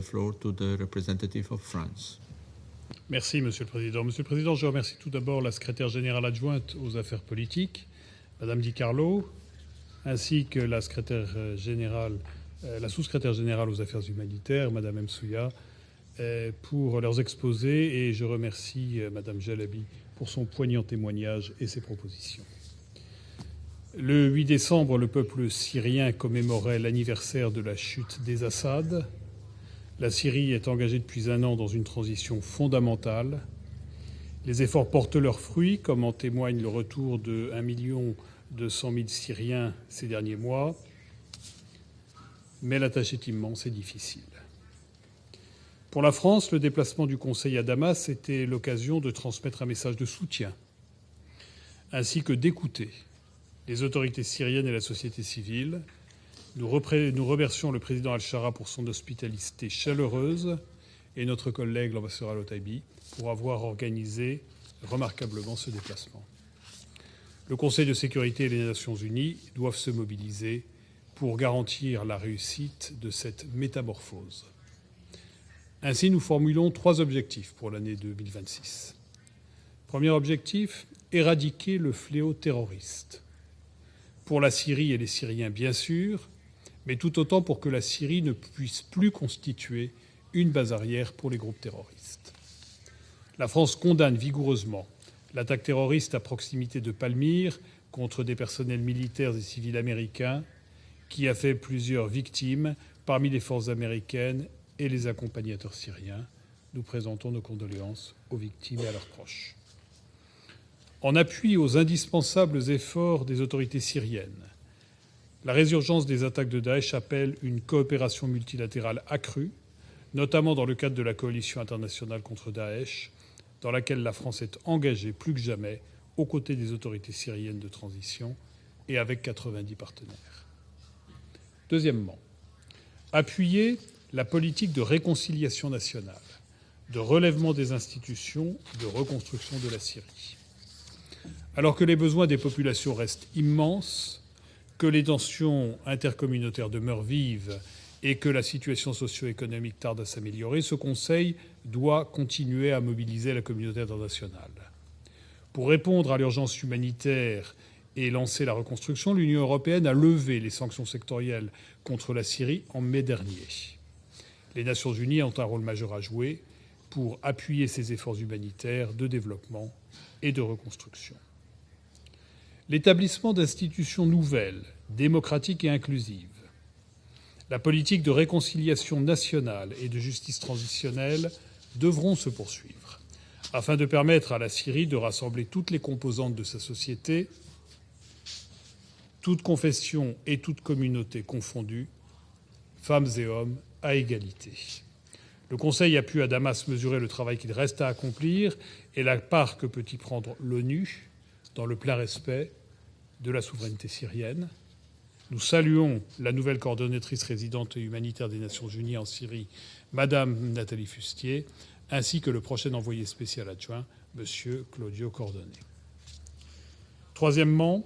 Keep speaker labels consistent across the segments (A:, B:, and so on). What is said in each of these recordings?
A: Floor to the representative of France.
B: Merci, Monsieur le Président. Monsieur le Président, je remercie tout d'abord la secrétaire générale adjointe aux affaires politiques, Madame Di Carlo, ainsi que la sous-secrétaire générale aux affaires humanitaires, Madame Msouya, pour leurs exposés, et je remercie Madame Jalabi pour son poignant témoignage et ses propositions. Le 8 décembre, le peuple syrien commémorait l'anniversaire de la chute des Assad. La Syrie est engagée depuis un an dans une transition fondamentale. Les efforts portent leurs fruits, comme en témoigne le retour de 1,2 million de Syriens ces derniers mois. Mais la tâche est immense et difficile. Pour la France, le déplacement du Conseil à Damas était l'occasion de transmettre un message de soutien, ainsi que d'écouter les autorités syriennes et la société civile. Nous remercions le président Al-Shara pour son hospitalité chaleureuse et notre collègue l'ambassadeur Al-Otaibi pour avoir organisé remarquablement ce déplacement. Le Conseil de sécurité et les Nations unies doivent se mobiliser pour garantir la réussite de cette métamorphose. Ainsi, nous formulons 3 objectifs pour l'année 2026. Premier objectif, éradiquer le fléau terroriste. Pour la Syrie et les Syriens, bien sûr, mais tout autant pour que la Syrie ne puisse plus constituer une base arrière pour les groupes terroristes. La France condamne vigoureusement l'attaque terroriste à proximité de Palmyre contre des personnels militaires et civils américains qui a fait plusieurs victimes parmi les forces américaines et les accompagnateurs syriens. Nous présentons nos condoléances aux victimes et à leurs proches. En appui aux indispensables efforts des autorités syriennes, la résurgence des attaques de Daesh appelle une coopération multilatérale accrue, notamment dans le cadre de la coalition internationale contre Daesh, dans laquelle la France est engagée plus que jamais aux côtés des autorités syriennes de transition et avec 90 partenaires. Deuxièmement, appuyer la politique de réconciliation nationale, de relèvement des institutions, de reconstruction de la Syrie. Alors que les besoins des populations restent immenses, que les tensions intercommunautaires demeurent vives et que la situation socio-économique tarde à s'améliorer, ce Conseil doit continuer à mobiliser la communauté internationale. Pour répondre à l'urgence humanitaire et lancer la reconstruction, l'Union européenne a levé les sanctions sectorielles contre la Syrie en mai dernier. Les Nations unies ont un rôle majeur à jouer pour appuyer ces efforts humanitaires de développement et de reconstruction. L'établissement d'institutions nouvelles, démocratiques et inclusives, la politique de réconciliation nationale et de justice transitionnelle devront se poursuivre afin de permettre à la Syrie de rassembler toutes les composantes de sa société, toutes confessions et toutes communautés confondues, femmes et hommes à égalité. Le Conseil a pu à Damas mesurer le travail qu'il reste à accomplir et la part que peut y prendre l'ONU dans le plein respect de la souveraineté syrienne. Nous saluons la nouvelle coordonnatrice résidente et humanitaire des Nations unies en Syrie, Madame Nathalie Fustier, ainsi que le prochain envoyé spécial adjoint, Monsieur Claudio Cordone. Troisièmement,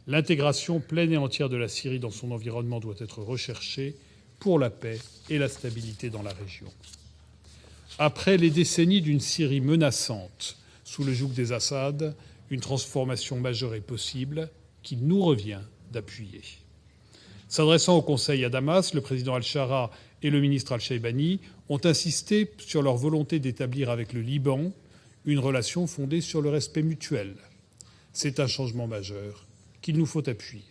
B: l'intégration pleine et entière de la Syrie dans son environnement doit être recherchée pour la paix et la stabilité dans la région. Après les décennies d'une Syrie menaçante sous le joug des Assad, une transformation majeure est possible qu'il nous revient d'appuyer. S'adressant au Conseil à Damas, le président Al-Shara et le ministre Al-Shaibani ont insisté sur leur volonté d'établir avec le Liban une relation fondée sur le respect mutuel. C'est un changement majeur qu'il nous faut appuyer.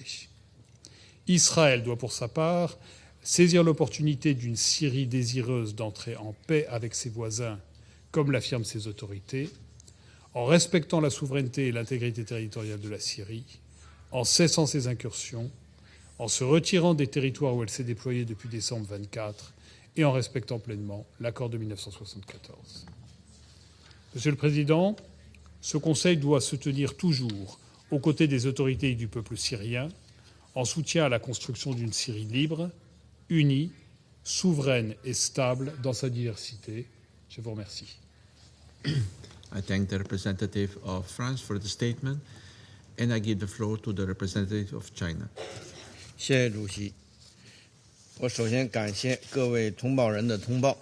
B: Israël doit, pour sa part, saisir l'opportunité d'une Syrie désireuse d'entrer en paix avec ses voisins, comme l'affirment ses autorités, en respectant la souveraineté et l'intégrité territoriale de la Syrie, en cessant ses incursions, en se retirant des territoires où elle s'est déployée depuis décembre 24 et en respectant pleinement l'accord de 1974. Monsieur le Président, ce Conseil doit se tenir toujours aux côtés des autorités et du peuple syrien, en soutien à la construction d'une Syrie libre, unie, souveraine et stable dans sa diversité. Je vous remercie.
A: I thank the representative of France for the statement, and I give the floor to the representative of China.
C: 谢谢主席。我首先感谢各位同胞人的通报。